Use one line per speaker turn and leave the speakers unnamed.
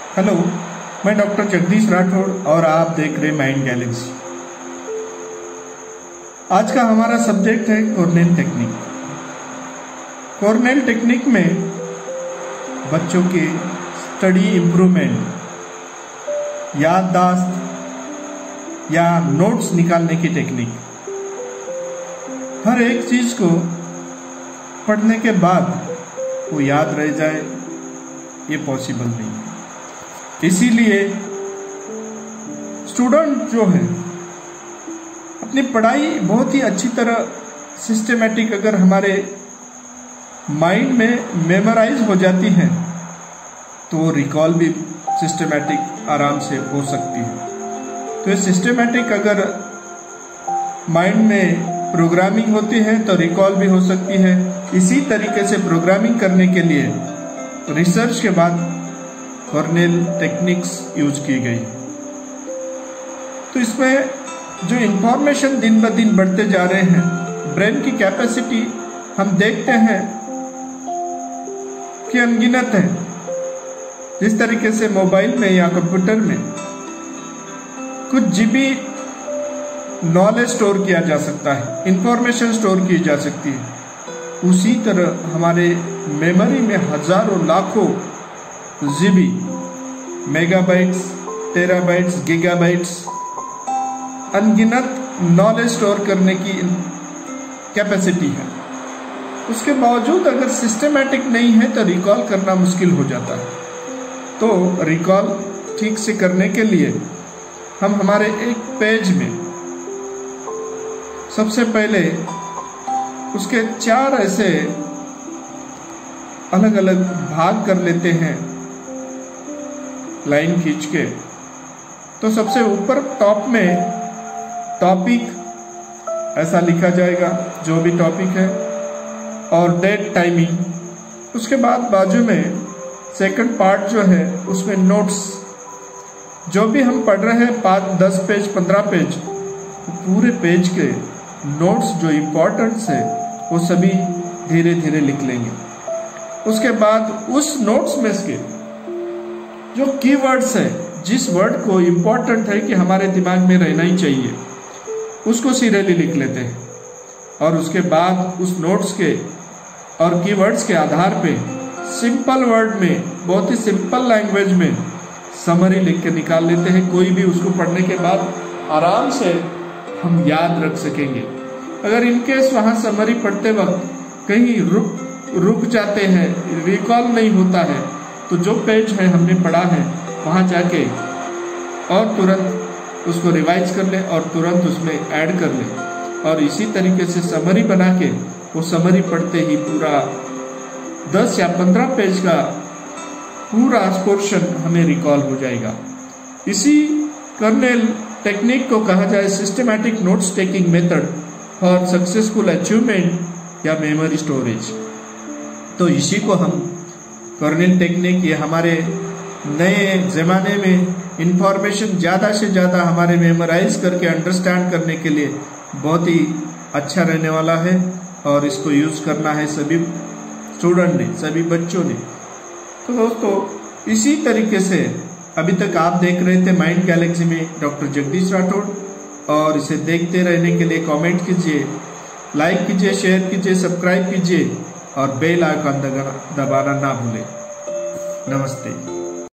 Hello, मैं doctor Jagdish Rathore और आप देख रहे माइंड गैलेक्सी। आज का हमारा सब्जेक्ट है कॉर्नेल टेक्निक। कॉर्नेल टेक्निक में बच्चों के स्टडी इम्प्रूवमेंट, याददाश्त या नोट्स निकालने की टेक्निक, हर एक चीज को पढ़ने के बाद वो याद रह जाए, ये पॉसिबल नहीं है। इसीलिए स्टूडेंट जो है अपनी पढ़ाई बहुत ही अच्छी तरह सिस्टमेटिक अगर हमारे माइंड में मेमोराइज हो जाती है तो रिकॉल भी सिस्टमेटिक आराम से हो सकती है। तो ये सिस्टमेटिक अगर माइंड में प्रोग्रामिंग होती है तो रिकॉल भी हो सकती है। इसी तरीके से प्रोग्रामिंग करने के लिए रिसर्च के बाद कॉर्नेल टेक्निक्स यूज की गई। तो इसमें जो इंफॉर्मेशन दिन ब दिन बढ़ते जा रहे हैं, ब्रेन की कैपेसिटी हम देखते हैं कि अनगिनत है। जिस तरीके से मोबाइल में या कंप्यूटर में कुछ जीबी नॉलेज स्टोर किया जा सकता है, इंफॉर्मेशन स्टोर की जा सकती है, उसी तरह हमारे मेमोरी में हजारों लाखों जीबी, मेगाबाइट्स, टेराबाइट्स, गीगाबाइट्स, अनगिनत नॉलेज स्टोर करने की कैपेसिटी है। उसके बावजूद अगर सिस्टमेटिक नहीं है तो रिकॉल करना मुश्किल हो जाता है। तो रिकॉल ठीक से करने के लिए हम हमारे एक पेज में सबसे पहले उसके 4 ऐसे अलग अलग भाग कर लेते हैं लाइन खींच के। तो सबसे ऊपर टॉप में टॉपिक ऐसा लिखा जाएगा, जो भी टॉपिक है, और डेट, टाइमिंग। उसके बाद बाजू में सेकंड पार्ट जो है उसमें नोट्स, जो भी हम पढ़ रहे हैं 5, 10 पेज, 15 पेज, पूरे पेज के नोट्स जो इम्पोर्टेंट्स है वो सभी धीरे धीरे लिख लेंगे। उसके बाद उस नोट्स में से जो कीवर्ड्स है, जिस वर्ड को इम्पोर्टेंट है कि हमारे दिमाग में रहना ही चाहिए, उसको सीरियली लिख लेते हैं। और उसके बाद उस नोट्स के और कीवर्ड्स के आधार पे सिंपल वर्ड में, बहुत ही सिंपल लैंग्वेज में समरी लिख के निकाल लेते हैं। कोई भी उसको पढ़ने के बाद आराम से हम याद रख सकेंगे। अगर इनकेस वहां समरी पढ़ते वक्त कहीं रुक जाते हैं, रिकॉल नहीं होता है, तो जो पेज है हमने पढ़ा है वहां जाके और तुरंत उसको रिवाइज कर ले और तुरंत उसमें ऐड कर ले, और इसी तरीके से समरी बना के वो समरी पढ़ते ही पूरा 10 या 15 पेज का पूरा पोर्शन हमें रिकॉल हो जाएगा। इसी कॉर्नेल टेक्निक को कहा जाए systematic notes taking method for successful achievement या मेमोरी स्टोरेज। तो इसी को हम कॉर्नेल टेक्निक, ये हमारे नए जमाने में इंफॉर्मेशन ज़्यादा से ज़्यादा हमारे मेमोराइज करके अंडरस्टैंड करने के लिए बहुत ही अच्छा रहने वाला है, और इसको यूज़ करना है सभी स्टूडेंट ने, सभी बच्चों ने। तो दोस्तों, इसी तरीके से अभी तक आप देख रहे थे माइंड गैलेक्सी में डॉक्टर जगदीश राठौड़, और इसे देखते रहने के लिए कमेंट कीजिए, लाइक कीजिए, शेयर कीजिए, सब्सक्राइब कीजिए और बेल आइकन दबाना ना भूलें। नमस्ते।